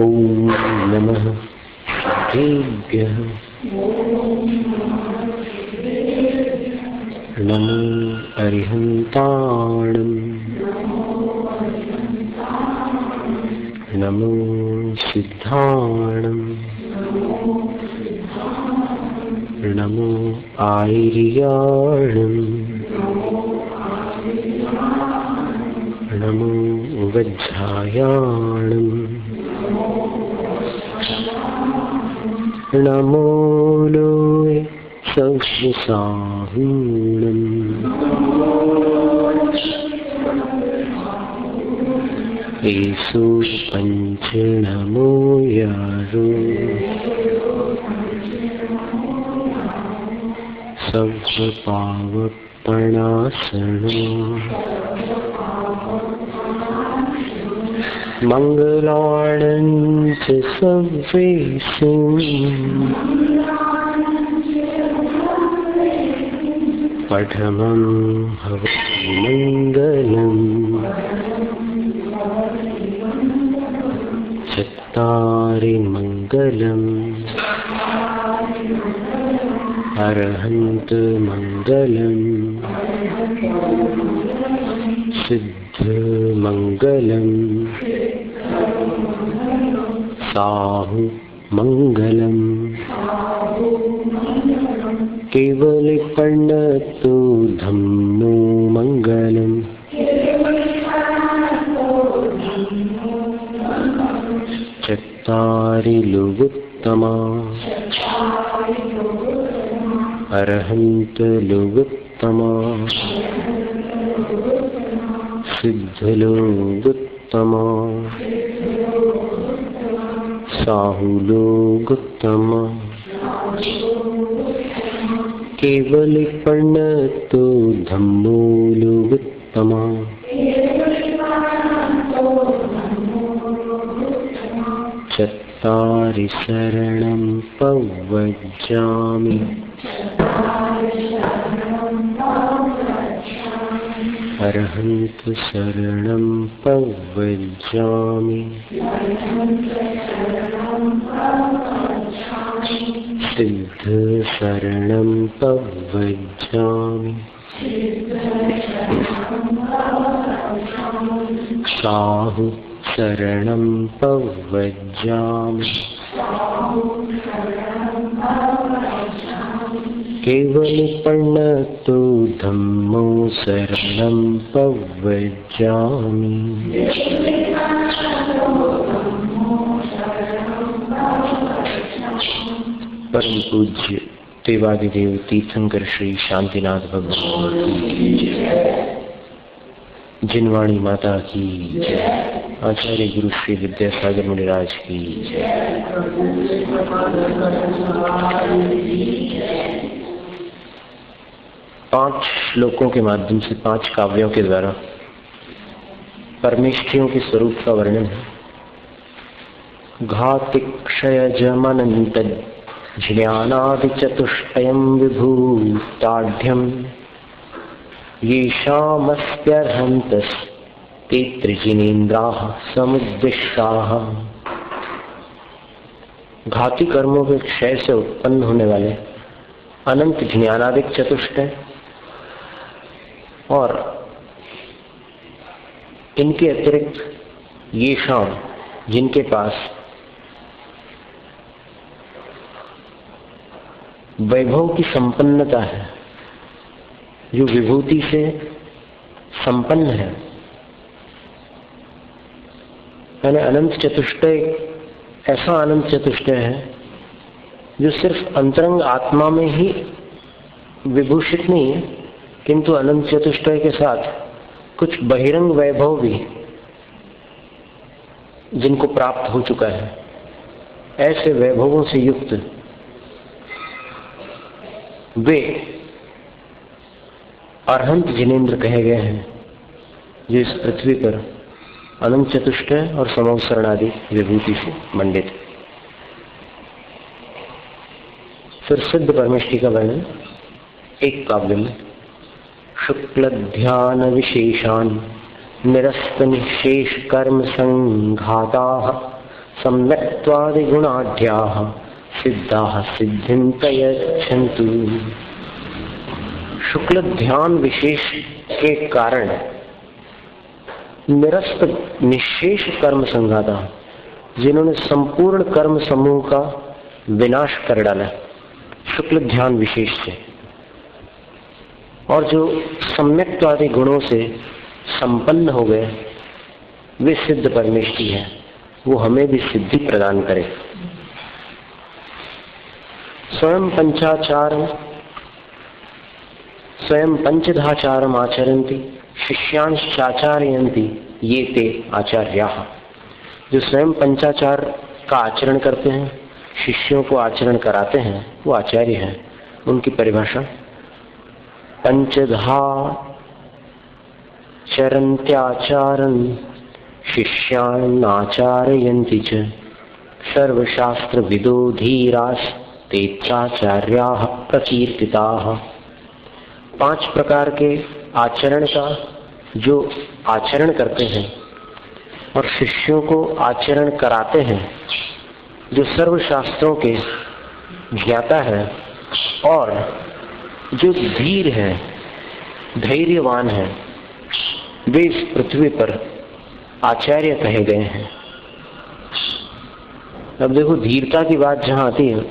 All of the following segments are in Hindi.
ओम नमः शिवाय। नमो अरिहन्ताणं। नमो सिद्धाणं। नमो आयर्याणं। नमो वज्रायाणं। नमो लोय सहस्रसाहूणम्। एषु पञ्च नमो यारो सर्वपावपणासनो मङ्गलाणं च सर्वेषु पठमं भवति मङ्गलम्। चत्तारि मङ्गलम् अरहन्त मङ्गलम् सिद्ध मङ्गलम् साहु मङ्गलम् केवलपर्णतो धम्मो मङ्गलम् चत्तारि लोकोत्तमा अरहन्त लोकोत्तमा सिद्ध लोकोत्तमा साहु लोकोत्तमा केवलपर्णतो धम्मो लोकोत्तमा चत्तारि शरणं प्रव्रजामि अरहन्त शरणं प्रव्रजामि सिद्ध शरणं प्रव्रजामि साहु शरणं प्रव्रजामि केवलपर्णतो धम्मो शरणं प्रव्रजामि। परम पूज्य देवादिदेव तीर्थंकर श्री शांतिनाथ भगवान की जय। जिनवाणी माता की जय। आचार्य गुरु श्री विद्यासागर मुनिराज की जय। 5 श्लोकों के माध्यम से 5 काव्यों के द्वारा परमेष्ठियों के स्वरूप का वर्णन है। घातिक्षयजमनन्त ज्ञानादिचतुष्टयं विभूताढ्यं येषामस्त्यर्हन्तस्ते त्रिजिनेन्द्राः समुद्दिष्टाः। घाती कर्मों के क्षय से उत्पन्न होने वाले अनंत ज्ञानादिक चतुष्टय और इनके अतिरिक्त ये शाम जिनके पास वैभव की संपन्नता है, जो विभूति से संपन्न है, यानी अनंत चतुष्टय ऐसा अनंत चतुष्टय है जो सिर्फ अंतरंग आत्मा में ही विभूषित नहीं है, किंतु अनंत चतुष्टय के साथ कुछ बहिरंग वैभव भी जिनको प्राप्त हो चुका है, ऐसे वैभवों से युक्त वे अरहंत जिनेन्द्र कहे गए हैं, जो इस पृथ्वी पर अनंत चतुष्टय और समवसरण आदि विभूति से मंडित। फिर सिद्ध परमेष्टि का वर्णन एक काव्य में। शुक्ल ध्यान विशेषान निरस्त निशेष कर्म संघाता सम्यक्त्वादि गुणाढ्याः सिद्धाः सिद्धिं प्रयच्छन्तु। शुक्ल ध्यान विशेष के कारण निरस्त निशेष कर्म संघाता, जिन्होंने संपूर्ण कर्म समूह का विनाश कर डाला शुक्ल ध्यान विशेष से, और जो सम्यक्त्वादि गुणों से संपन्न हो गए, वे सिद्ध परमेष्टि है। वो हमें भी सिद्धि प्रदान करे। स्वयं पंचधाचारम आचरन्ति शिष्यांश्चाचार्यन्ति ये ते आचार्याः। जो स्वयं पंचाचार का आचरण करते हैं, शिष्यों को आचरण कराते हैं, वो आचार्य हैं। उनकी परिभाषा पंचधा चरन्त्याचारन् शिष्यान् आचारयन्ति च सर्वशास्त्र विदो धीरास्ते चाचार्याः प्रकीर्तिताः। 5 प्रकार के आचरण का जो आचरण करते हैं और शिष्यों को आचरण कराते हैं, जो सर्व शास्त्रों के ज्ञाता है और जो धीर है, धैर्यवान है, वे इस पृथ्वी पर आचार्य कहे गए हैं। अब देखो, धीरता की बात जहां आती है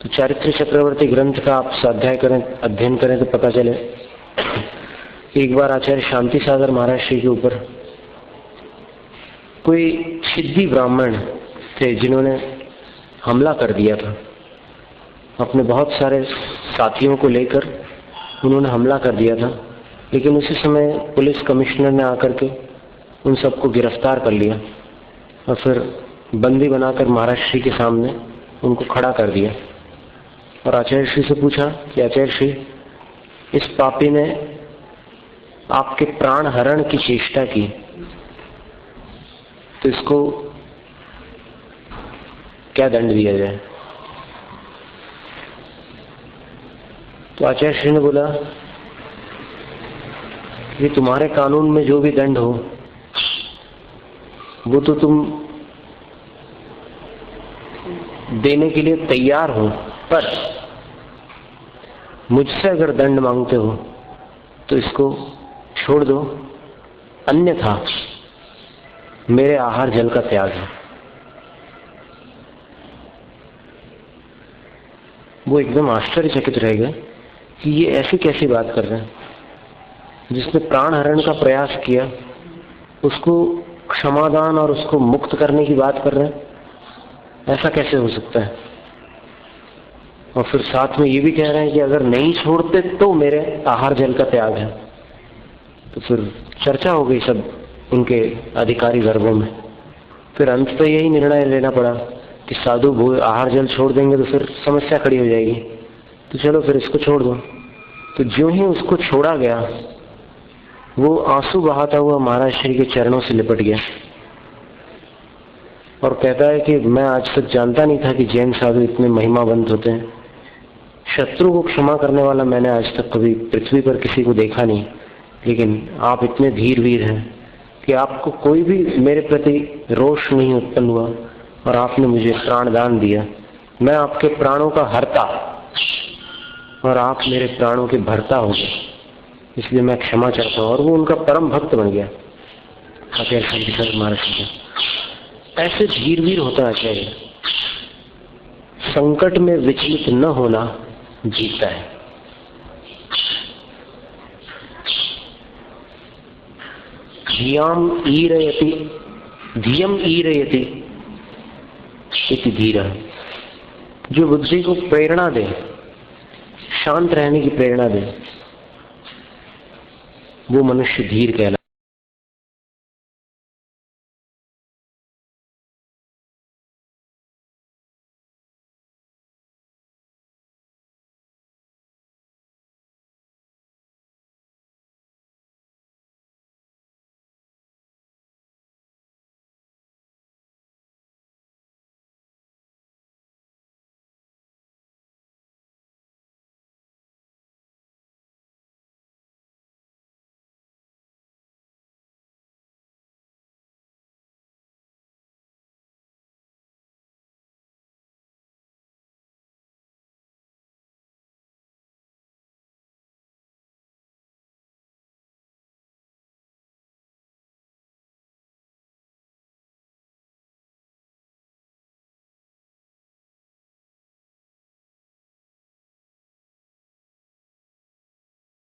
तो चारित्र चक्रवर्ती ग्रंथ का आप स्वाध्याय करें, अध्ययन करें तो पता चले। एक बार आचार्य शांति सागर महाराज श्री के ऊपर कोई सिद्धि ब्राह्मण थे जिन्होंने हमला कर दिया था। अपने बहुत सारे साथियों को लेकर उन्होंने हमला कर दिया था, लेकिन उसी समय पुलिस कमिश्नर ने आकर के उन सबको गिरफ्तार कर लिया और फिर बंदी बनाकर महाराज श्री के सामने उनको खड़ा कर दिया। और आचार्य श्री से पूछा कि आचार्य श्री, इस पापी ने आपके प्राण हरण की चेष्टा की, तो इसको क्या दंड दिया जाए? तो आचार्य श्री ने बोला कि तुम्हारे कानून में जो भी दंड हो वो तो तुम देने के लिए तैयार हो, पर मुझसे अगर दंड मांगते हो तो इसको छोड़ दो, अन्यथा मेरे आहार जल का त्याग है। वो एकदम आश्चर्यचकित रह गए कि ये ऐसी कैसी बात कर रहे हैं, जिसने प्राण हरण का प्रयास किया उसको क्षमादान और उसको मुक्त करने की बात कर रहे हैं, ऐसा कैसे हो सकता है? और फिर साथ में ये भी कह रहे हैं कि अगर नहीं छोड़ते तो मेरे आहार जल का त्याग है। तो फिर चर्चा हो गई सब उनके अधिकारी वर्गों में। फिर अंत तो यही निर्णय लेना पड़ा कि साधु आहार जल छोड़ देंगे तो फिर समस्या खड़ी हो जाएगी, तो चलो फिर इसको छोड़ दो। तो ज्यों ही उसको छोड़ा गया, वो आंसू बहाता हुआ महाराज श्री के चरणों से लिपट गया और कहता है कि मैं आज तक जानता नहीं था कि जैन साधु इतने महिमावंत होते हैं, शत्रु को क्षमा करने वाला मैंने आज तक कभी पृथ्वी पर किसी को देखा नहीं, लेकिन आप इतने धीरवीर हैं कि आपको कोई भी मेरे प्रति रोष नहीं उत्पन्न हुआ और आपने मुझे प्राणदान दिया। मैं आपके प्राणों का हरता और आप मेरे प्राणों के भरता हो गए, इसलिए मैं क्षमा चाहता हूँ। और वो उनका परम भक्त बन गया। ऐसे धीरवीर होना चाहिए। संकट में विचलित न होना जीता है। धियम ईरयति इति धीरः। जो बुद्धि को प्रेरणा दे, शांत रहने की प्रेरणा दे, वो मनुष्य धीर कहलाता है।